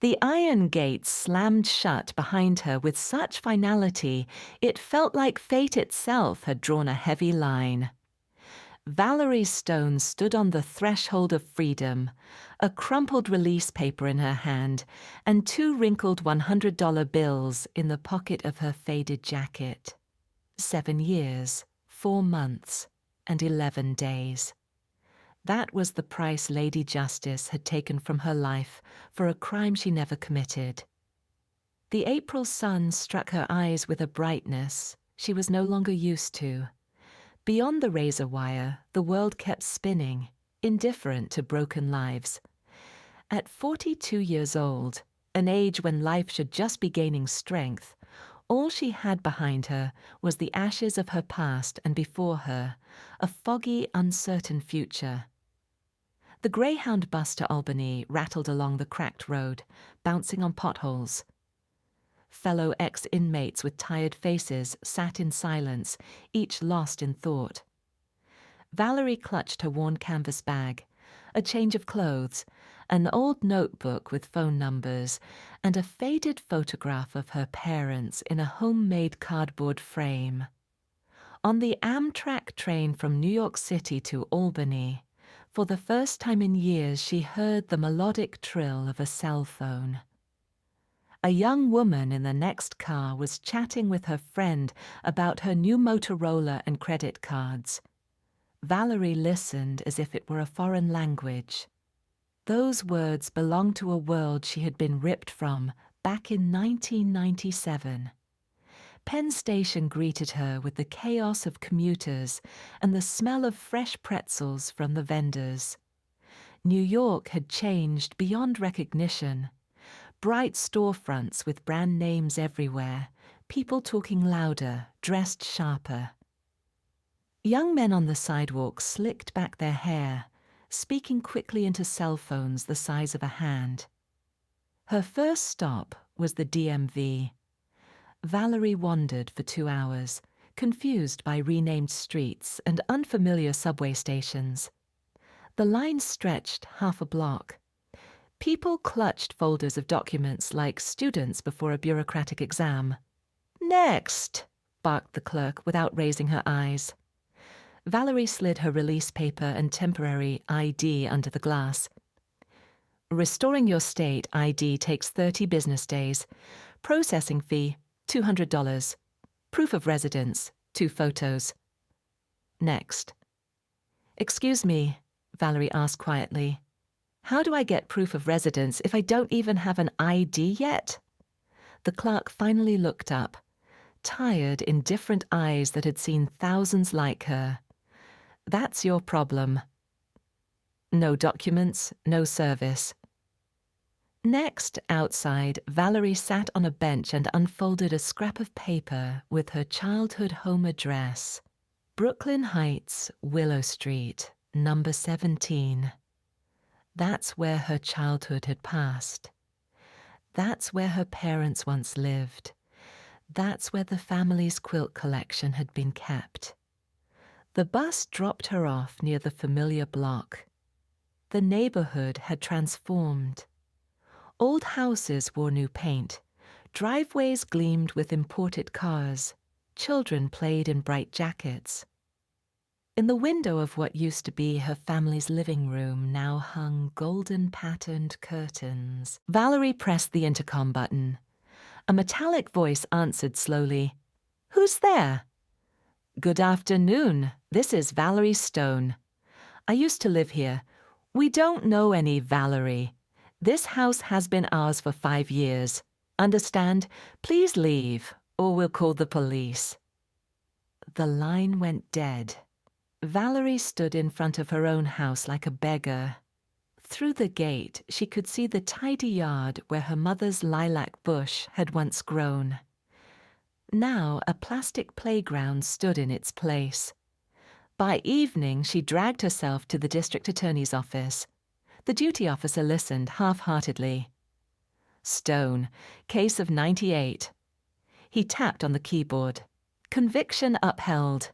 The iron gate slammed shut behind her with such finality it felt like fate itself had drawn a heavy line. Valerie Stone stood on the threshold of freedom, a crumpled release paper in her hand and 2 wrinkled $100 bills in the pocket of her faded jacket. 7 years, 4 months, and 11 days. That was the price Lady Justice had taken from her life for a crime she never committed. The April sun struck her eyes with a brightness she was no longer used to. Beyond the razor wire, the world kept spinning, indifferent to broken lives. At 42 years old, an age when life should just be gaining strength, all she had behind her was the ashes of her past and before her, a foggy, uncertain future. The Greyhound bus to Albany rattled along the cracked road, bouncing on potholes. Fellow ex-inmates with tired faces sat in silence, each lost in thought. Valerie clutched her worn canvas bag, a change of clothes, an old notebook with phone numbers, and a faded photograph of her parents in a homemade cardboard frame. On the Amtrak train from New York City to Albany, for the first time in years she heard the melodic trill of a cell phone. A young woman in the next car was chatting with her friend about her new Motorola and credit cards. Valerie listened as if it were a foreign language. Those words belonged to a world she had been ripped from back in 1997. Penn Station greeted her with the chaos of commuters and the smell of fresh pretzels from the vendors. New York had changed beyond recognition. Bright storefronts with brand names everywhere, people talking louder, dressed sharper. Young men on the sidewalk slicked back their hair, speaking quickly into cell phones the size of a hand. Her first stop was the DMV. Valerie wandered for 2 hours, confused by renamed streets and unfamiliar subway stations. The line stretched half a block. People clutched folders of documents like students before a bureaucratic exam. "Next!" barked the clerk without raising her eyes. Valerie slid her release paper and temporary ID under the glass. "Restoring your state ID takes 30 business days. Processing fee, $200. Proof of residence, 2 photos. Next." "Excuse me," Valerie asked quietly. "How do I get proof of residence if I don't even have an ID yet?" The clerk finally looked up, tired, indifferent eyes that had seen thousands like her. "That's your problem." No documents, no service. Next, outside, Valerie sat on a bench and unfolded a scrap of paper with her childhood home address. Brooklyn Heights, Willow Street, number 17. That's where her childhood had passed. That's where her parents once lived. That's where the family's quilt collection had been kept. The bus dropped her off near the familiar block. The neighborhood had transformed. Old houses wore new paint. Driveways gleamed with imported cars. Children played in bright jackets. In the window of what used to be her family's living room now hung golden-patterned curtains. Valerie pressed the intercom button. A metallic voice answered slowly. "Who's there?" "Good afternoon. This is Valerie Stone. I used to live here. We don't know any Valerie. This house has been ours for 5 years. Understand? Please leave, or we'll call the police." The line went dead. Valerie stood in front of her own house like a beggar. Through the gate, she could see the tidy yard where her mother's lilac bush had once grown. Now a plastic playground stood in its place. By evening, she dragged herself to the district attorney's office. The duty officer listened half-heartedly. "Stone, case of 98. He tapped on the keyboard. "Conviction upheld.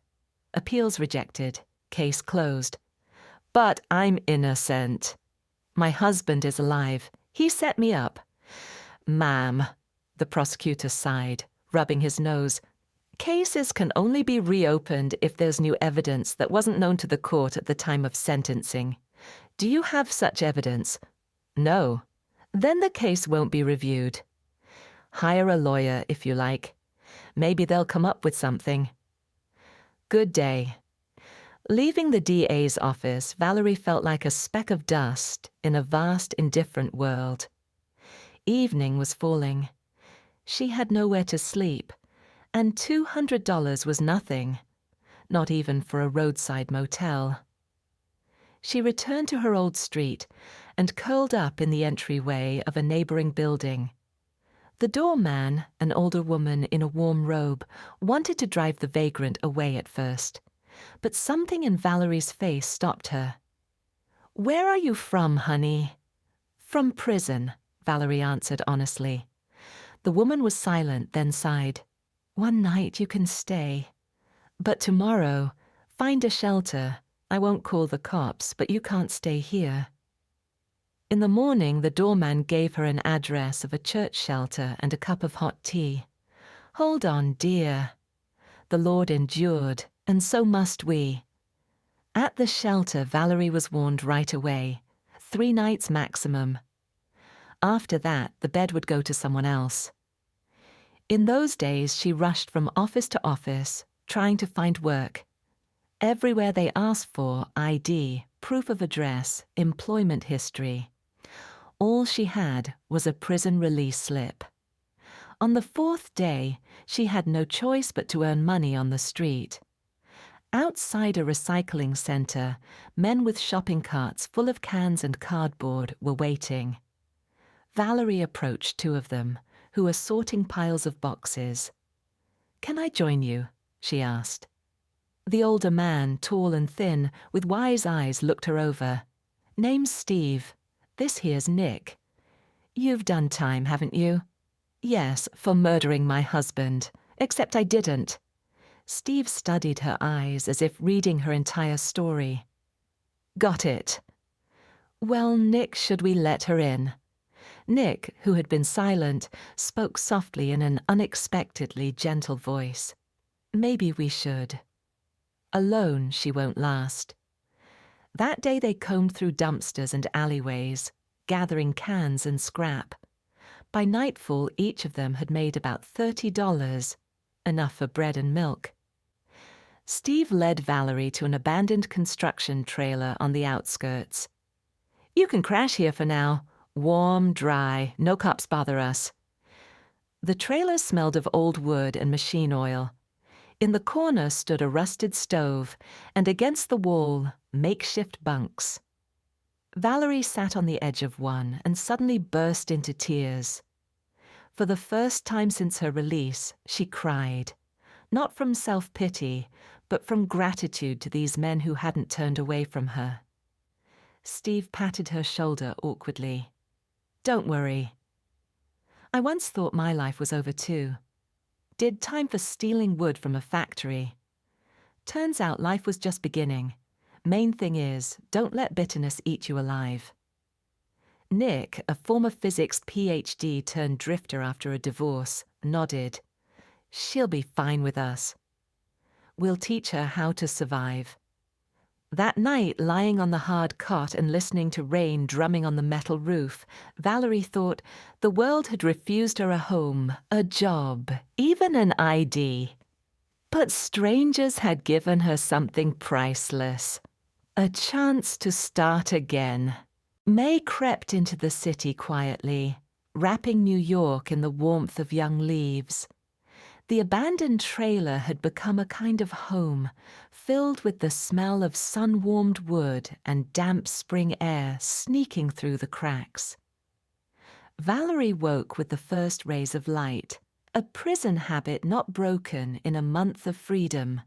Appeals rejected. Case closed. But I'm innocent. My husband is alive. He set me up. Ma'am, the prosecutor sighed, rubbing his nose. Cases can only be reopened if there's new evidence that wasn't known to the court at the time of sentencing. Do you have such evidence? No. Then the case won't be reviewed. Hire a lawyer if you like. Maybe they'll come up with something. Good day. Leaving the DA's office, Valerie felt like a speck of dust in a vast, indifferent world. Evening was falling. She had nowhere to sleep, and $200 was nothing, not even for a roadside motel. She returned to her old street and curled up in the entryway of a neighboring building. The doorman, an older woman in a warm robe, wanted to drive the vagrant away at first, but something in Valerie's face stopped her. Where are you from, honey? From prison, Valerie answered honestly. The woman was silent, then sighed. One night you can stay. But tomorrow, find a shelter. I won't call the cops, but you can't stay here. In the morning, the doorman gave her an address of a church shelter and a cup of hot tea. Hold on, dear. The Lord endured, and so must we. At the shelter, Valerie was warned right away. 3 nights maximum. After that, the bed would go to someone else. In those days, she rushed from office to office, trying to find work. Everywhere they asked for ID, proof of address, employment history. All she had was a prison release slip. On the 4th day, she had no choice but to earn money on the street. Outside a recycling center, men with shopping carts full of cans and cardboard were waiting. Valerie approached 2 of them, who were sorting piles of boxes. "Can I join you?" she asked. The older man, tall and thin, with wise eyes, looked her over. "Name's Steve. This here's Nick. You've done time, haven't you?" "Yes, for murdering my husband. Except I didn't." Steve studied her eyes as if reading her entire story. "Got it." "Well, Nick, should we let her in?" Nick, who had been silent, spoke softly in an unexpectedly gentle voice. "Maybe we should. Alone, she won't last." That day they combed through dumpsters and alleyways, gathering cans and scrap. By nightfall, each of them had made about $30, enough for bread and milk. Steve led Valerie to an abandoned construction trailer on the outskirts. "You can crash here for now. Warm, dry, no cops bother us." The trailer smelled of old wood and machine oil. In the corner stood a rusted stove, and against the wall, makeshift bunks. Valerie sat on the edge of one and suddenly burst into tears. For the first time since her release, she cried, not from self-pity, but from gratitude to these men who hadn't turned away from her. Steve patted her shoulder awkwardly. "Don't worry. I once thought my life was over too. Did time for stealing wood from a factory. Turns out life was just beginning. Main thing is, don't let bitterness eat you alive." Nick, a former physics PhD turned drifter after a divorce, nodded. "She'll be fine with us. We'll teach her how to survive." That night, lying on the hard cot and listening to rain drumming on the metal roof, Valerie thought the world had refused her a home, a job, even an ID. But strangers had given her something priceless, a chance to start again. May crept into the city quietly, wrapping New York in the warmth of young leaves. The abandoned trailer had become a kind of home, filled with the smell of sun-warmed wood and damp spring air sneaking through the cracks. Valerie woke with the first rays of light, a prison habit not broken in a month of freedom.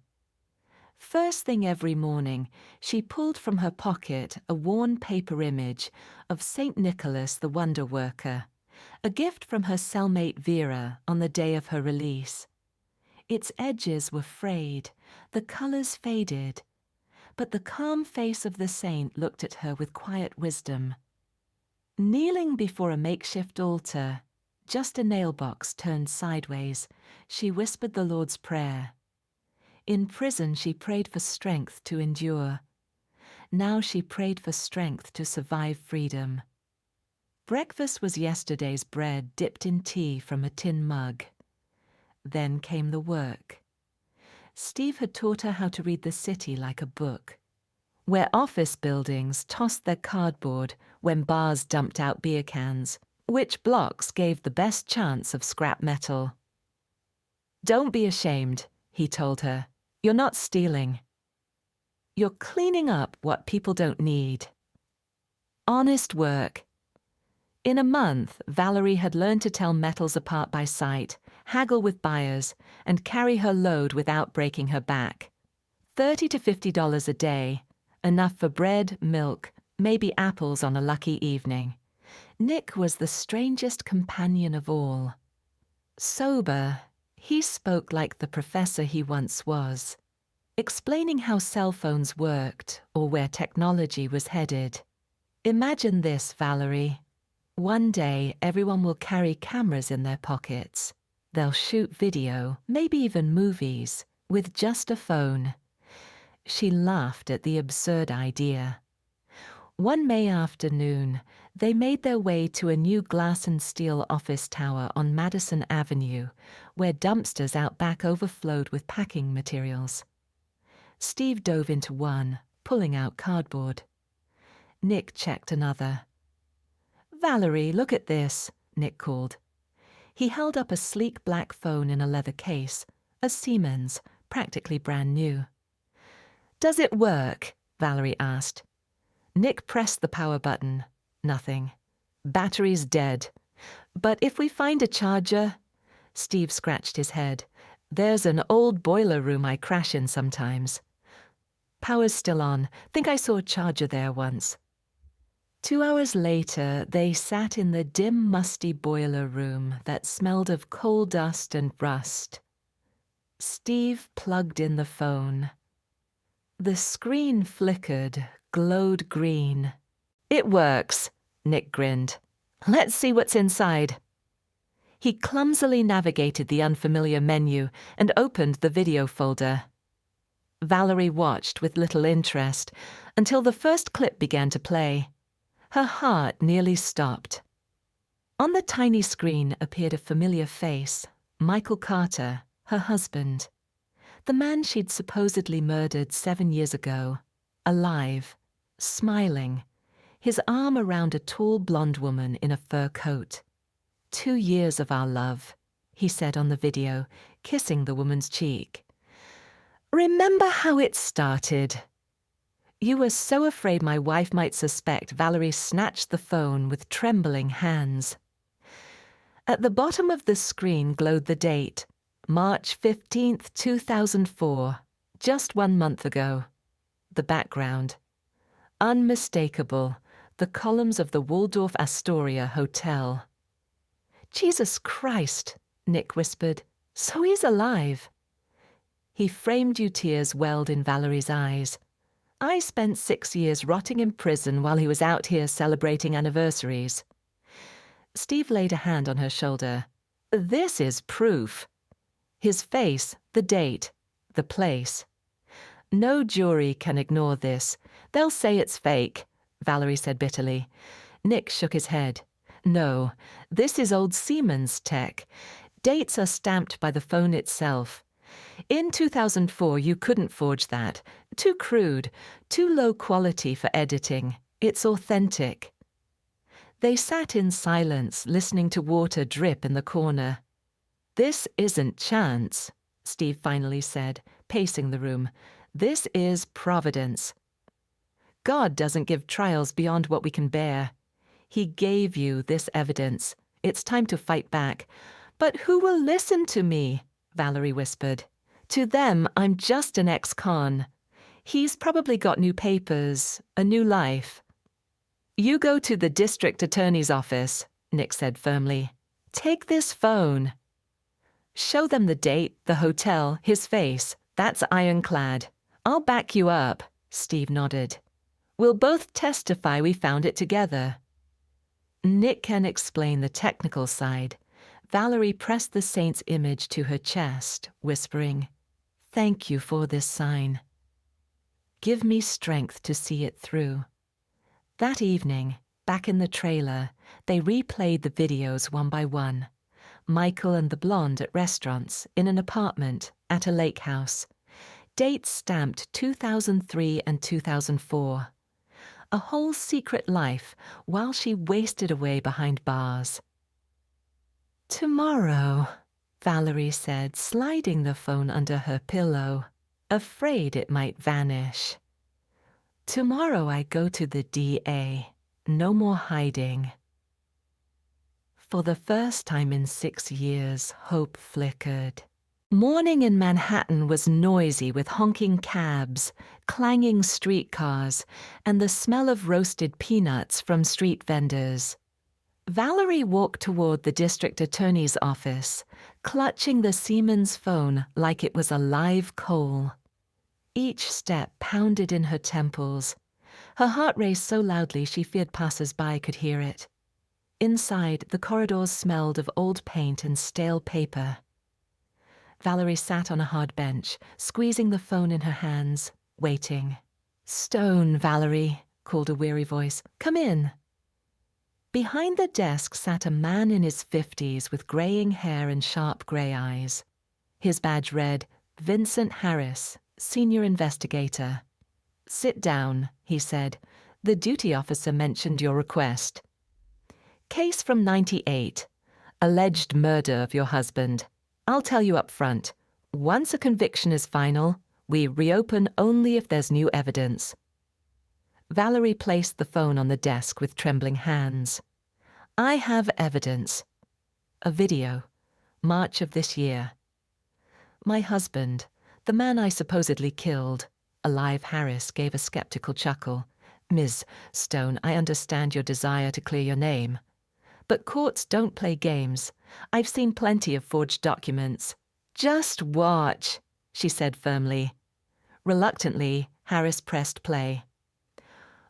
First thing every morning, she pulled from her pocket a worn paper image of St. Nicholas the Wonder Worker, a gift from her cellmate Vera on the day of her release. Its edges were frayed, the colors faded, but the calm face of the saint looked at her with quiet wisdom. Kneeling before a makeshift altar, just a nail box turned sideways, she whispered the Lord's Prayer. In prison, she prayed for strength to endure. Now she prayed for strength to survive freedom. Breakfast was yesterday's bread dipped in tea from a tin mug. Then came the work. Steve had taught her how to read the city like a book, where office buildings tossed their cardboard when bars dumped out beer cans, which blocks gave the best chance of scrap metal. "Don't be ashamed," he told her. "You're not stealing. You're cleaning up what people don't need." Honest work. In a month, Valerie had learned to tell metals apart by sight, haggle with buyers, and carry her load without breaking her back. $30 to $50 a day, enough for bread, milk, maybe apples on a lucky evening. Nick was the strangest companion of all. Sober, he spoke like the professor he once was, explaining how cell phones worked or where technology was headed. "Imagine this, Valerie. One day, everyone will carry cameras in their pockets. They'll shoot video, maybe even movies, with just a phone." She laughed at the absurd idea. One May afternoon, they made their way to a new glass and steel office tower on Madison Avenue, where dumpsters out back overflowed with packing materials. Steve dove into one, pulling out cardboard. Nick checked another. "Valerie, look at this," Nick called. He held up a sleek black phone in a leather case, a Siemens, practically brand new. "Does it work?" Valerie asked. Nick pressed the power button. Nothing. "Battery's dead. But if we find a charger—" Steve scratched his head. "There's an old boiler room I crash in sometimes. Power's still on. Think I saw a charger there once." 2 hours later, they sat in the dim, musty boiler room that smelled of coal dust and rust. Steve plugged in the phone. The screen flickered, glowed green. "It works," Nick grinned. "Let's see what's inside." He clumsily navigated the unfamiliar menu and opened the video folder. Valerie watched with little interest until the first clip began to play. Her heart nearly stopped. On the tiny screen appeared a familiar face, Michael Carter, her husband. The man she'd supposedly murdered 7 years ago, alive, smiling, his arm around a tall blonde woman in a fur coat. 2 years of our love, he said on the video, kissing the woman's cheek. "Remember how it started?" "You were so afraid my wife might suspect," Valerie snatched the phone with trembling hands. At the bottom of the screen glowed the date, March 15th, 2004, just 1 month ago. The background. Unmistakable, the columns of the Waldorf Astoria Hotel. "Jesus Christ," Nick whispered. "So he's alive." He framed you. Tears welled in Valerie's eyes. "I spent 6 years rotting in prison while he was out here celebrating anniversaries." Steve laid a hand on her shoulder. "This is proof." His face, the date, the place. "No jury can ignore this. They'll say it's fake," Valerie said bitterly. Nick shook his head. "No, this is old Siemens tech. Dates are stamped by the phone itself. In 2004, you couldn't forge that. Too crude, too low quality for editing. It's authentic." They sat in silence, listening to water drip in the corner. "This isn't chance," Steve finally said, pacing the room. "This is providence. God doesn't give trials beyond what we can bear. He gave you this evidence. It's time to fight back." "But who will listen to me?" Valerie whispered. "To them, I'm just an ex-con. He's probably got new papers, a new life." "You go to the district attorney's office," Nick said firmly. "Take this phone. Show them the date, the hotel, his face. That's ironclad. I'll back you up," Steve nodded. "We'll both testify we found it together." Nick can explain the technical side. Valerie pressed the saint's image to her chest, whispering, "Thank you for this sign. Give me strength to see it through." That evening, back in the trailer, they replayed the videos one by one. Michael and the blonde at restaurants, in an apartment, at a lake house. Dates stamped 2003 and 2004. A whole secret life while she wasted away behind bars. "Tomorrow," Valerie said, sliding the phone under her pillow, afraid it might vanish. "Tomorrow I go to the DA. No more hiding." For the first time in 6 years, hope flickered. Morning in Manhattan was noisy with honking cabs, clanging streetcars, and the smell of roasted peanuts from street vendors. Valerie walked toward the district attorney's office, clutching the Siemens phone like it was a live coal. Each step pounded in her temples. Her heart raced so loudly she feared passers-by could hear it. Inside, the corridors smelled of old paint and stale paper. Valerie sat on a hard bench, squeezing the phone in her hands, waiting. "Stone, Valerie," called a weary voice. "Come in." Behind the desk sat a man in his 50s with graying hair and sharp gray eyes. His badge read, "Vincent Harris, Senior Investigator." "Sit down," he said. "The duty officer mentioned your request." "Case from '98. Alleged murder of your husband. I'll tell you up front. Once a conviction is final, we reopen only if there's new evidence." Valerie placed the phone on the desk with trembling hands. "I have evidence. A video. March of this year. My husband, the man I supposedly killed," alive Harris gave a skeptical chuckle. "Ms. Stone, I understand your desire to clear your name. But courts don't play games. I've seen plenty of forged documents." "Just watch," she said firmly. Reluctantly, Harris pressed play.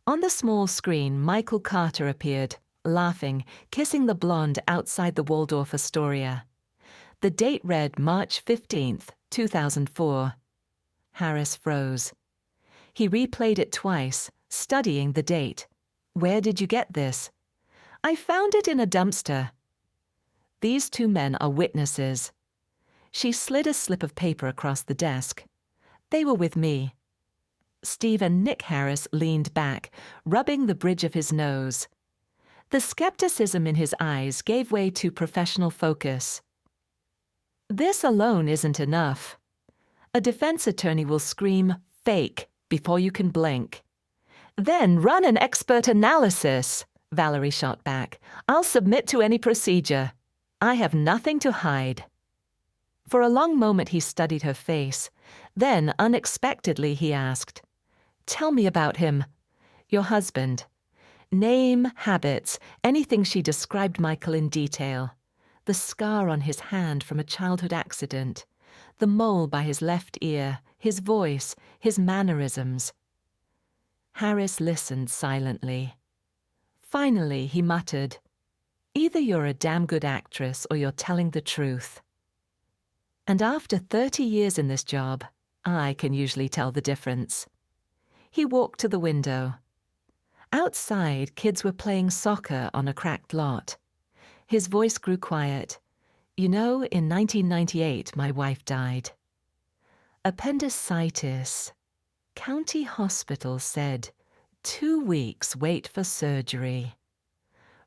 On the small screen, Michael Carter appeared, laughing, kissing the blonde outside the Waldorf Astoria. The date read March 15th, 2004. Harris froze. He replayed it twice, studying the date. "Where did you get this?" "I found it in a dumpster." "These two men are witnesses." She slid a slip of paper across the desk. "They were with me." Steve and Nick Harris leaned back, rubbing the bridge of his nose. The skepticism in his eyes gave way to professional focus. "This alone isn't enough. A defense attorney will scream, 'Fake,' before you can blink." "Then run an expert analysis," Valerie shot back. "I'll submit to any procedure. I have nothing to hide." For a long moment he studied her face. Then, unexpectedly, he asked, "Tell me about him. Your husband. Name, habits, anything." She described Michael in detail. The scar on his hand from a childhood accident, the mole by his left ear, his voice, his mannerisms. Harris listened silently. Finally, he muttered, "Either you're a damn good actress or you're telling the truth." And after 30 years in this job, I can usually tell the difference. He walked to the window. Outside, kids were playing soccer on a cracked lot. His voice grew quiet. "You know, in 1998, my wife died. Appendicitis. County hospital said, 2 weeks wait for surgery.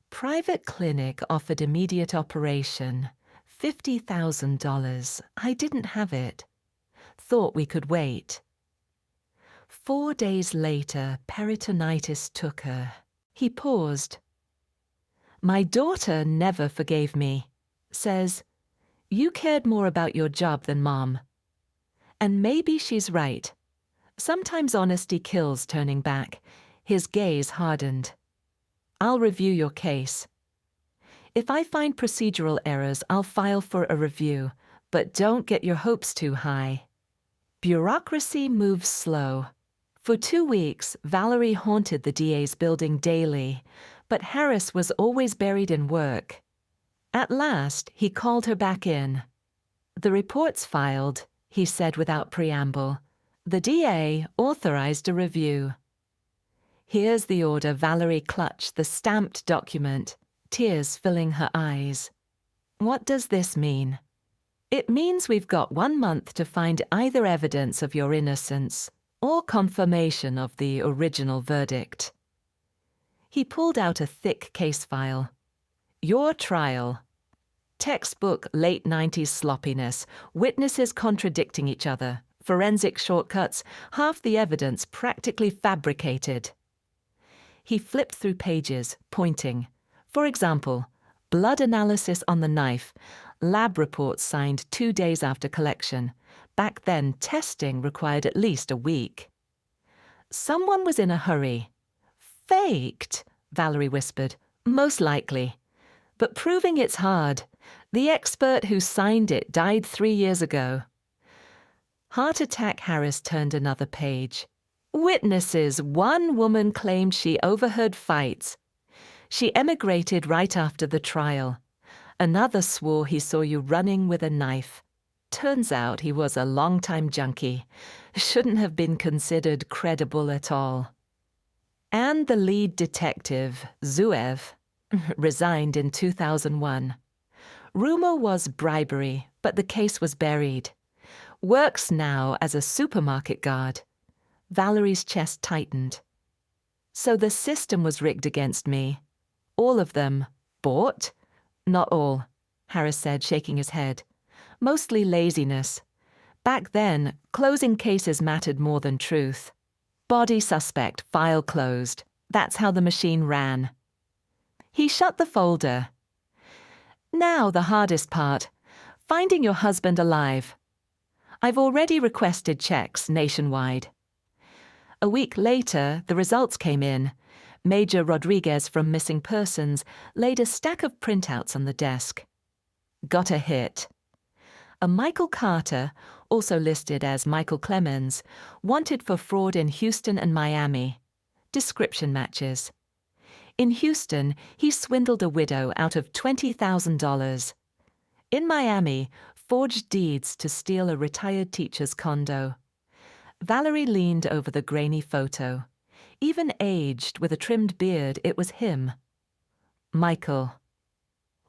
Private clinic offered immediate operation, $50,000. I didn't have it. Thought we could wait. 4 days later, peritonitis took her." He paused. "My daughter never forgave me. Says, 'You cared more about your job than Mom.' And maybe she's right. Sometimes honesty kills turning back." His gaze hardened. "I'll review your case. If I find procedural errors, I'll file for a review, but don't get your hopes too high. Bureaucracy moves slow." For 2 weeks, Valerie haunted the DA's building daily, but Harris was always buried in work. At last, he called her back in. "The report's filed," he said without preamble. "The DA authorized a review." "Here's the order." Valerie clutched the stamped document, tears filling her eyes. "What does this mean?" "It means we've got 1 month to find either evidence of your innocence or confirmation of the original verdict." He pulled out a thick case file. "Your trial. Textbook late 90s sloppiness, witnesses contradicting each other, forensic shortcuts, half the evidence practically fabricated." He flipped through pages, pointing. For example, blood analysis on the knife, lab reports signed 2 days after collection. Back then, testing required at least a week. "Someone was in a hurry." "Faked," Valerie whispered. "Most likely. But proving it's hard. The expert who signed it died 3 years ago." Heart Attack Harris turned another page. "Witnesses. One woman claimed she overheard fights. She emigrated right after the trial. Another swore he saw you running with a knife. Turns out he was a longtime junkie. Shouldn't have been considered credible at all." And the lead detective, Zuev, resigned in 2001. Rumor was bribery, but the case was buried. Works now as a supermarket guard. Valerie's chest tightened. "So the system was rigged against me. All of them. Bought?" "Not all," Harris said, shaking his head. "Mostly laziness. Back then, closing cases mattered more than truth. Body suspect, file closed. That's how the machine ran." He shut the folder. "Now the hardest part. Finding your husband alive. I've already requested checks nationwide." A week later, the results came in. Major Rodriguez from Missing Persons laid a stack of printouts on the desk. "Got a hit. A Michael Carter, also listed as Michael Clemens, wanted for fraud in Houston and Miami. Description matches. In Houston, he swindled a widow out of $20,000. In Miami, forged deeds to steal a retired teacher's condo." Valerie leaned over the grainy photo. Even aged, with a trimmed beard, it was him. "Michael.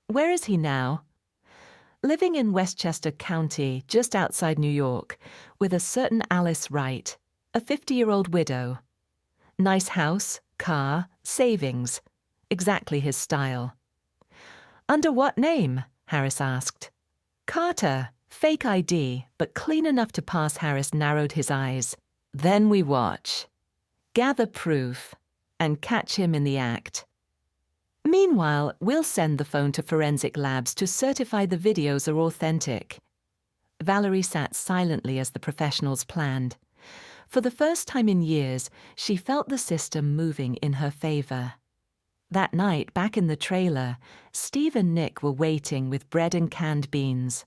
Where is he now?" "Living in Westchester County, just outside New York, with a certain Alice Wright, a 50-year-old widow. Nice house, car, savings. Exactly his style." "Under what name?" Harris asked. "Carter. Fake ID, but clean enough to pass." Harris narrowed his eyes. "Then we watch. Gather proof, and catch him in the act. Meanwhile, we'll send the phone to forensic labs to certify the videos are authentic." Valerie sat silently as the professionals planned. For the first time in years, she felt the system moving in her favor. That night, back in the trailer, Steve and Nick were waiting with bread and canned beans.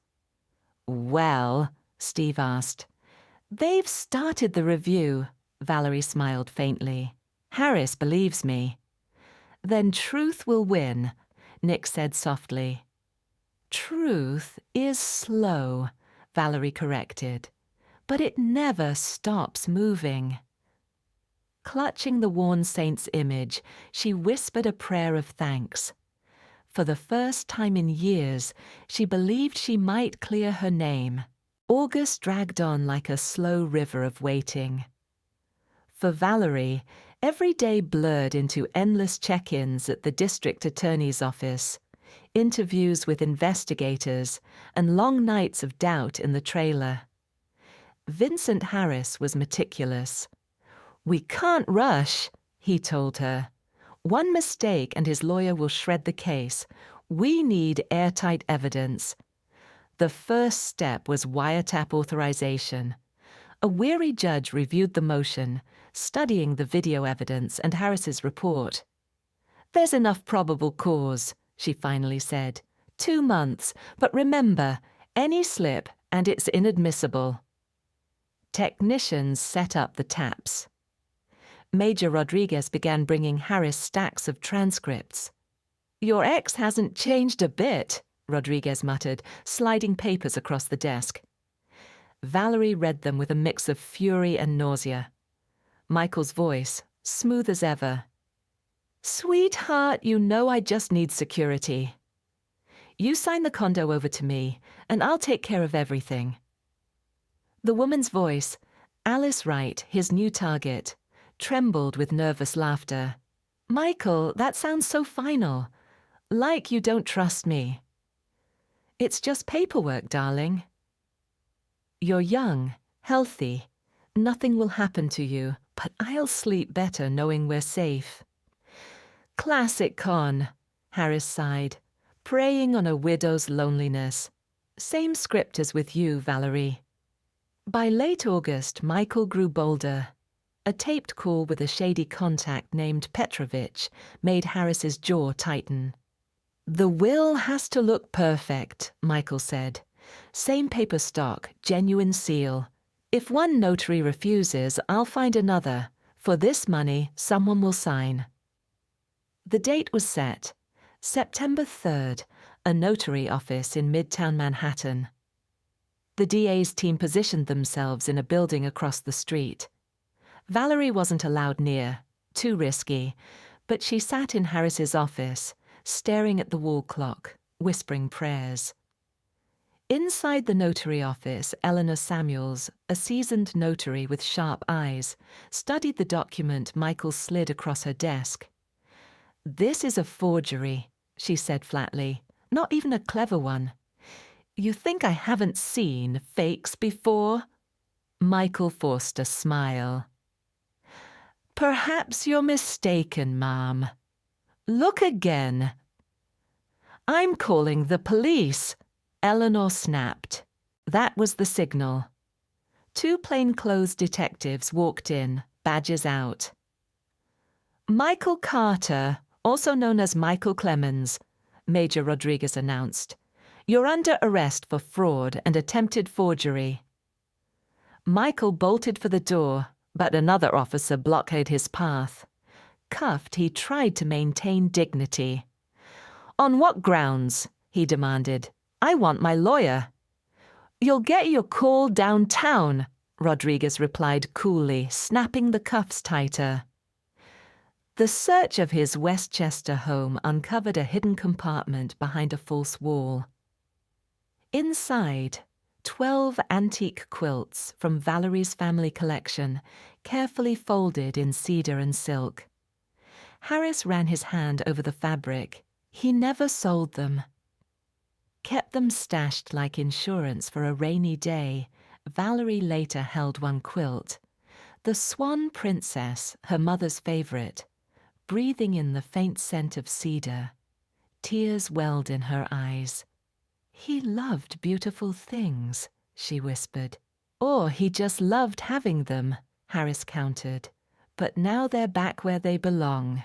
"Well," Steve asked. "They've started the review." Valerie smiled faintly. "Harris believes me." "Then truth will win," Nick said softly. "Truth is slow," Valerie corrected, "but it never stops moving." Clutching the worn saint's image, she whispered a prayer of thanks. For the first time in years, she believed she might clear her name. August dragged on like a slow river of waiting. For Valerie, every day blurred into endless check-ins at the district attorney's office, interviews with investigators, and long nights of doubt in the trailer. Vincent Harris was meticulous. "We can't rush," he told her. "One mistake and his lawyer will shred the case. We need airtight evidence." The first step was wiretap authorization. A weary judge reviewed the motion, studying the video evidence and Harris's report. "There's enough probable cause," she finally said. 2 months, but remember, any slip and it's inadmissible." Technicians set up the taps. Major Rodriguez began bringing Harris stacks of transcripts. "Your ex hasn't changed a bit," Rodriguez muttered, sliding papers across the desk. Valerie read them with a mix of fury and nausea. Michael's voice, smooth as ever. "Sweetheart, you know I just need security. You sign the condo over to me, and I'll take care of everything." The woman's voice, Alice Wright, his new target, trembled with nervous laughter. "Michael, that sounds so final. Like you don't trust me." "It's just paperwork, darling." "You're young, healthy. Nothing will happen to you, but I'll sleep better knowing we're safe." "Classic con," Harris sighed, preying on a widow's loneliness. "Same script as with you, Valerie." By late August, Michael grew bolder. A taped call with a shady contact named Petrovich made Harris's jaw tighten. "The will has to look perfect," Michael said. "Same paper stock, genuine seal. If one notary refuses, I'll find another. For this money, someone will sign." The date was set, September 3rd, a notary office in Midtown Manhattan. The DA's team positioned themselves in a building across the street. Valerie wasn't allowed near, too risky, but she sat in Harris's office, staring at the wall clock, whispering prayers. Inside the notary office, Eleanor Samuels, a seasoned notary with sharp eyes, studied the document Michael slid across her desk. "This is a forgery," she said flatly. "Not even a clever one. You think I haven't seen fakes before?" Michael forced a smile. "Perhaps you're mistaken, ma'am. Look again." "I'm calling the police," Eleanor snapped. That was the signal. 2 plainclothes detectives walked in, badges out. "Michael Carter, also known as Michael Clemens," Major Rodriguez announced. "You're under arrest for fraud and attempted forgery." Michael bolted for the door, but another officer blockaded his path. Cuffed, he tried to maintain dignity. "On what grounds?" he demanded. "I want my lawyer." "You'll get your call downtown," Rodriguez replied coolly, snapping the cuffs tighter. The search of his Westchester home uncovered a hidden compartment behind a false wall. Inside, 12 antique quilts from Valerie's family collection, carefully folded in cedar and silk. Harris ran his hand over the fabric. He never sold them. Kept them stashed like insurance for a rainy day, Valerie later held one quilt. The Swan Princess, her mother's favorite, breathing in the faint scent of cedar. Tears welled in her eyes. "He loved beautiful things," she whispered. "Or he just loved having them," Harris countered. "But now they're back where they belong."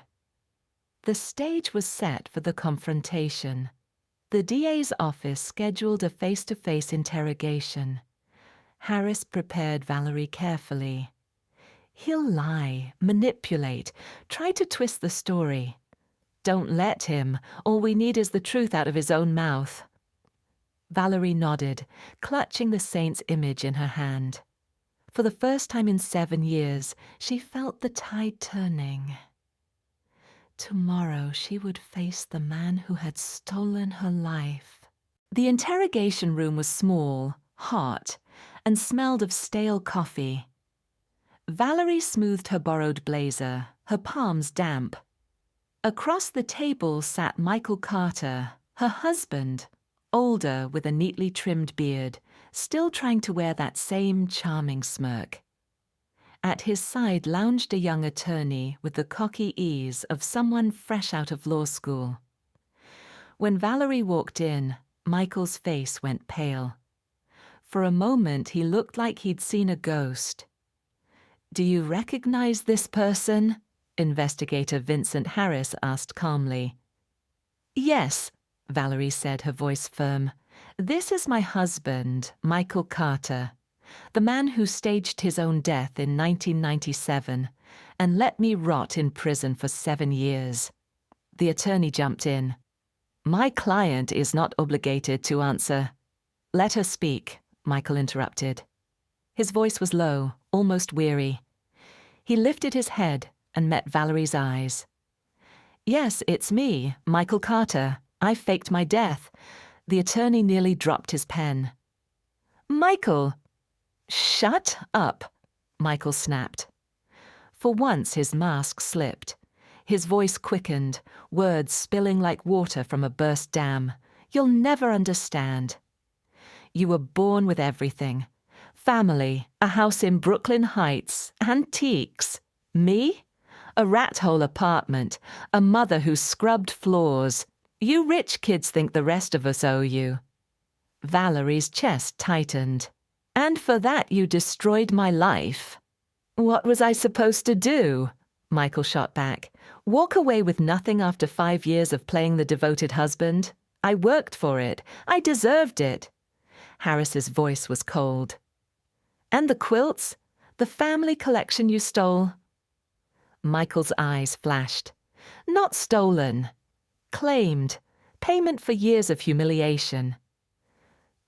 The stage was set for the confrontation. The DA's office scheduled a face-to-face interrogation. Harris prepared Valerie carefully. He'll lie, manipulate, try to twist the story. Don't let him. All we need is the truth out of his own mouth. Valerie nodded, clutching the saint's image in her hand. For the first time in 7 years, she felt the tide turning. Tomorrow she would face the man who had stolen her life. The interrogation room was small, hot, and smelled of stale coffee. Valerie smoothed her borrowed blazer, her palms damp. Across the table sat Michael Carter, her husband, older with a neatly trimmed beard, still trying to wear that same charming smirk. At his side lounged a young attorney with the cocky ease of someone fresh out of law school. When Valerie walked in, Michael's face went pale. For a moment he looked like he'd seen a ghost. "Do you recognize this person?" Investigator Vincent Harris asked calmly. "Yes," Valerie said, her voice firm. "This is my husband, Michael Carter, the man who staged his own death in 1997 and let me rot in prison for 7 years." The attorney jumped in. My client is not obligated to answer. Let her speak, Michael interrupted. His voice was low, almost weary. He lifted his head and met Valerie's eyes. Yes, it's me, Michael Carter. I faked my death. The attorney nearly dropped his pen. Michael! Shut up, Michael snapped. For once his mask slipped. His voice quickened, words spilling like water from a burst dam. You'll never understand. You were born with everything. Family, a house in Brooklyn Heights, antiques. Me? A rat-hole apartment, a mother who scrubbed floors. You rich kids think the rest of us owe you. Valerie's chest tightened. And for that you destroyed my life. What was I supposed to do? Michael shot back. Walk away with nothing after 5 years of playing the devoted husband? I worked for it. I deserved it. Harris's voice was cold. And the quilts? The family collection you stole? Michael's eyes flashed. Not stolen. Claimed. Payment for years of humiliation.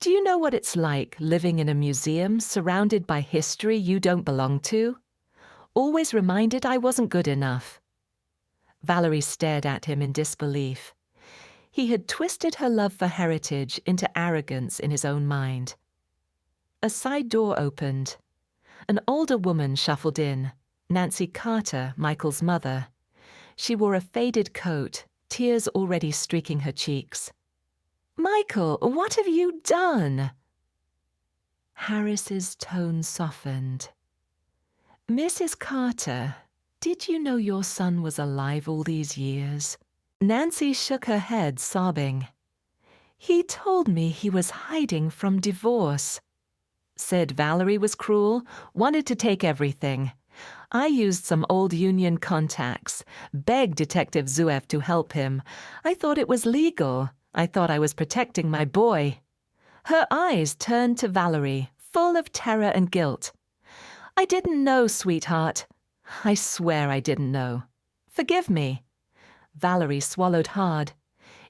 Do you know what it's like living in a museum surrounded by history you don't belong to? Always reminded I wasn't good enough. Valerie stared at him in disbelief. He had twisted her love for heritage into arrogance in his own mind. A side door opened. An older woman shuffled in, Nancy Carter, Michael's mother. She wore a faded coat, tears already streaking her cheeks. Michael, what have you done? Harris's tone softened. Mrs. Carter, did you know your son was alive all these years? Nancy shook her head, sobbing. He told me he was hiding from divorce. Said Valerie was cruel, wanted to take everything. I used some old union contacts, begged Detective Zuev to help him. I thought it was legal. I thought I was protecting my boy. Her eyes turned to Valerie, full of terror and guilt. I didn't know, sweetheart. I swear I didn't know. Forgive me. Valerie swallowed hard.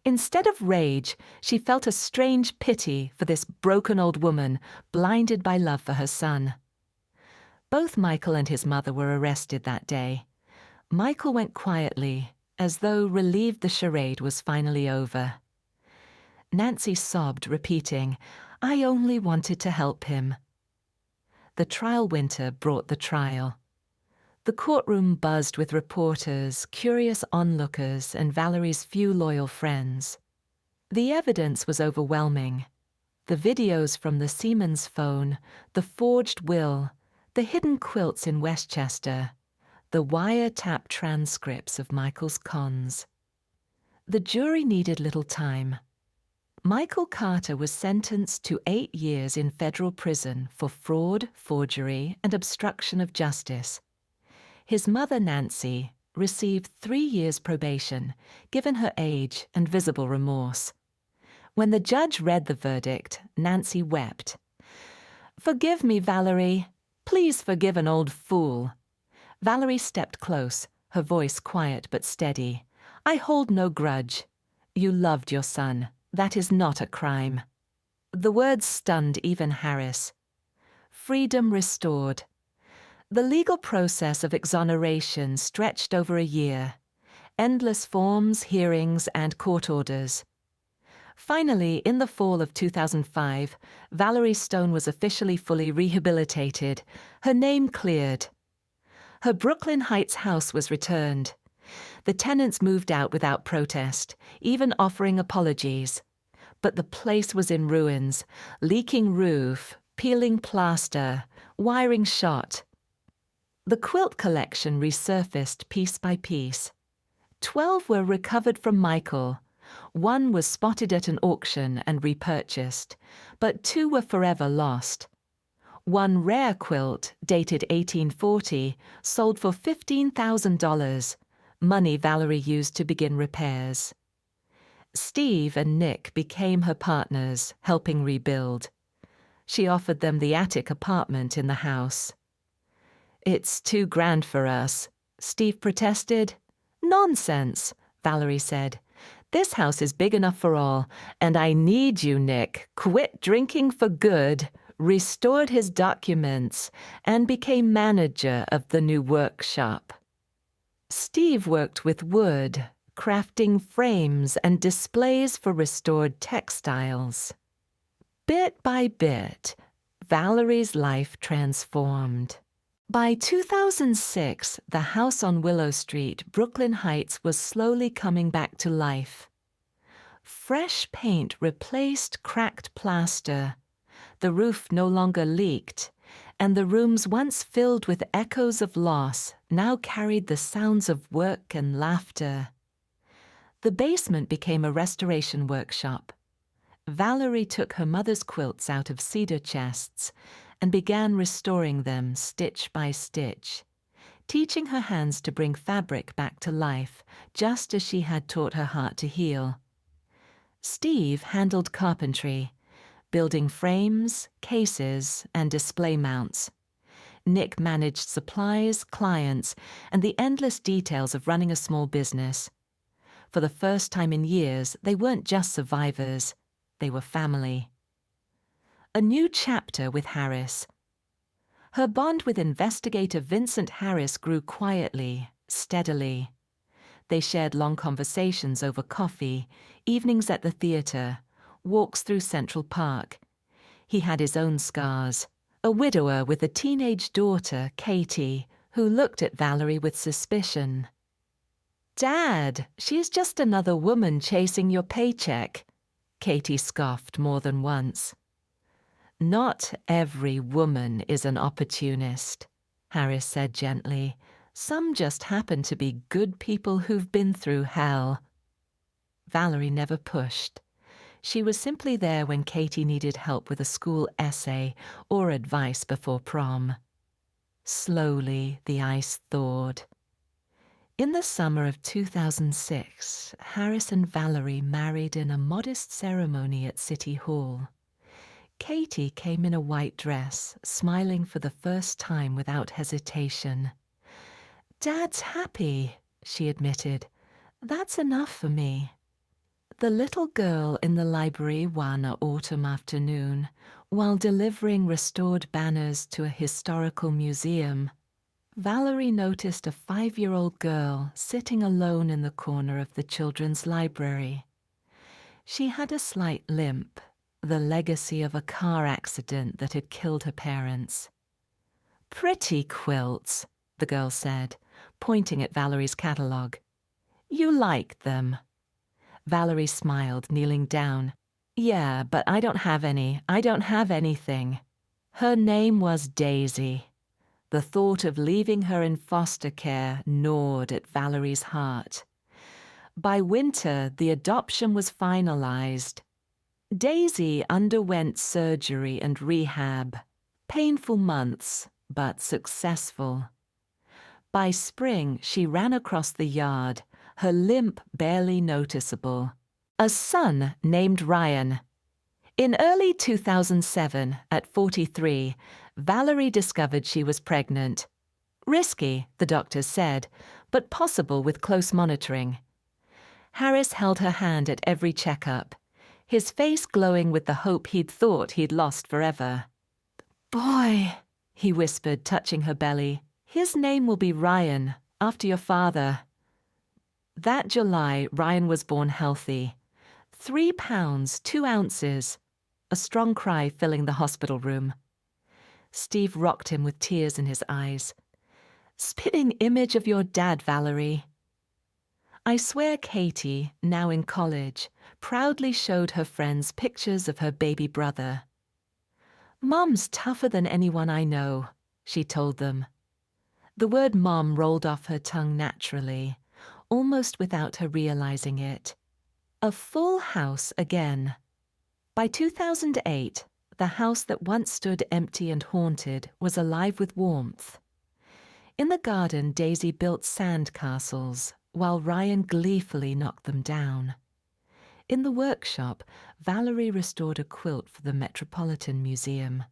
Instead of rage, she felt a strange pity for this broken old woman, blinded by love for her son. Both Michael and his mother were arrested that day. Michael went quietly, as though relieved the charade was finally over. Nancy sobbed, repeating, I only wanted to help him. The trial winter brought the trial. The courtroom buzzed with reporters, curious onlookers, and Valerie's few loyal friends. The evidence was overwhelming. The videos from the Siemens phone, the forged will, the hidden quilts in Westchester, the wiretap transcripts of Michael's cons. The jury needed little time. Michael Carter was sentenced to 8 years in federal prison for fraud, forgery, and obstruction of justice. His mother, Nancy, received 3 years probation, given her age and visible remorse. When the judge read the verdict, Nancy wept. Forgive me, Valerie. Please forgive an old fool. Valerie stepped close, her voice quiet but steady. I hold no grudge. You loved your son. That is not a crime. The words stunned even Harris. Freedom restored. The legal process of exoneration stretched over a year. Endless forms, hearings, and court orders. Finally, in the fall of 2005, Valerie Stone was officially fully rehabilitated, her name cleared. Her Brooklyn Heights house was returned. The tenants moved out without protest, even offering apologies. But the place was in ruins, leaking roof, peeling plaster, wiring shot. The quilt collection resurfaced piece by piece. 12 were recovered from Michael. 1 was spotted at an auction and repurchased, but 2 were forever lost. 1 rare quilt, dated 1840, sold for $15,000, money Valerie used to begin repairs. Steve and Nick became her partners, helping rebuild. She offered them the attic apartment in the house. It's too grand for us, Steve protested. Nonsense, Valerie said. This house is big enough for all, and I need you, Nick. Quit drinking for good, restored his documents, and became manager of the new workshop. Steve worked with wood, crafting frames and displays for restored textiles. Bit by bit, Valerie's life transformed. By 2006, the house on Willow Street, Brooklyn Heights, was slowly coming back to life. Fresh paint replaced cracked plaster. The roof no longer leaked, and the rooms once filled with echoes of loss now carried the sounds of work and laughter. The basement became a restoration workshop. Valerie took her mother's quilts out of cedar chests and began restoring them stitch by stitch, teaching her hands to bring fabric back to life, just as she had taught her heart to heal. Steve handled carpentry, building frames, cases, and display mounts. Nick managed supplies, clients, and the endless details of running a small business. For the first time in years, they weren't just survivors, they were family. A new chapter with Harris. Her bond with investigator Vincent Harris grew quietly, steadily. They shared long conversations over coffee, evenings at the theater, walks through Central Park. He had his own scars, a widower with a teenage daughter, Katie, who looked at Valerie with suspicion. "Dad, she's just another woman chasing your paycheck," Katie scoffed more than once. "Not every woman is an opportunist," Harris said gently. "Some just happen to be good people who've been through hell." Valerie never pushed. She was simply there when Katie needed help with a school essay or advice before prom. Slowly, the ice thawed. In the summer of 2006, Harris and Valerie married in a modest ceremony at City Hall. Katie came in a white dress, smiling for the first time without hesitation. "Dad's happy," she admitted. "That's enough for me." The little girl in the library one autumn afternoon, while delivering restored banners to a historical museum, Valerie noticed a 5-year-old girl sitting alone in the corner of the children's library. She had a slight limp, the legacy of a car accident that had killed her parents. "Pretty quilts," the girl said, pointing at Valerie's catalogue. "You like them?" Valerie smiled, kneeling down. "Yeah, but I don't have any. I don't have anything." Her name was Daisy. The thought of leaving her in foster care gnawed at Valerie's heart. By winter, the adoption was finalized. Daisy underwent surgery and rehab. Painful months, but successful. By spring, she ran across the yard, her limp barely noticeable. A son named Ryan. In early 2007, at 43, Valerie discovered she was pregnant. Risky, the doctors said, but possible with close monitoring. Harris held her hand at every checkup, his face glowing with the hope he'd thought he'd lost forever. "Boy," he whispered, touching her belly. "His name will be Ryan, after your father." That July, Ryan was born healthy. 3 pounds, 2 ounces. A strong cry filling the hospital room. Steve rocked him with tears in his eyes. "Spitting image of your dad, Valerie." I swear Katie, now in college, proudly showed her friends pictures of her baby brother. "Mom's tougher than anyone I know," she told them. The word mom rolled off her tongue naturally, almost without her realizing it. A full house again. By 2008, the house that once stood empty and haunted was alive with warmth. In the garden, Daisy built sand castles, while Ryan gleefully knocked them down. In the workshop, Valerie restored a quilt for the Metropolitan Museum.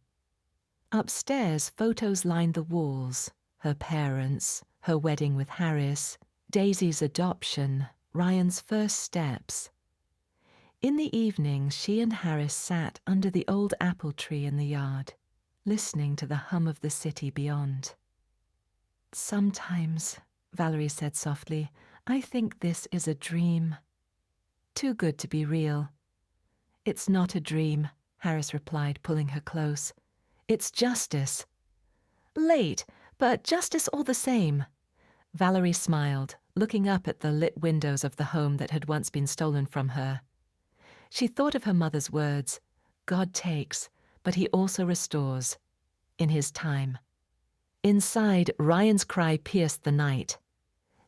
Upstairs, photos lined the walls, her parents, her wedding with Harris, Daisy's adoption, Ryan's first steps. In the evening, she and Harris sat under the old apple tree in the yard, listening to the hum of the city beyond. "Sometimes," Valerie said softly, "I think this is a dream. Too good to be real." "It's not a dream," Harris replied, pulling her close. "It's justice." "Late, but justice all the same." Valerie smiled, looking up at the lit windows of the home that had once been stolen from her. She thought of her mother's words, "God takes, but he also restores, in his time." Inside, Ryan's cry pierced the night.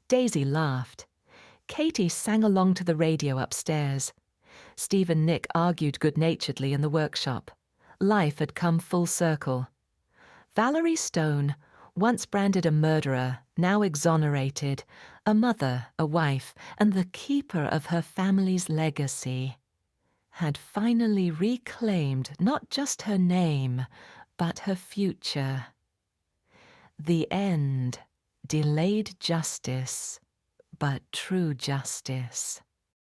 Daisy laughed. Katie sang along to the radio upstairs. Steve and Nick argued good-naturedly in the workshop. Life had come full circle. Valerie Stone, once branded a murderer, now exonerated, a mother, a wife, and the keeper of her family's legacy, had finally reclaimed not just her name, but her future. The end. Delayed justice, but true justice.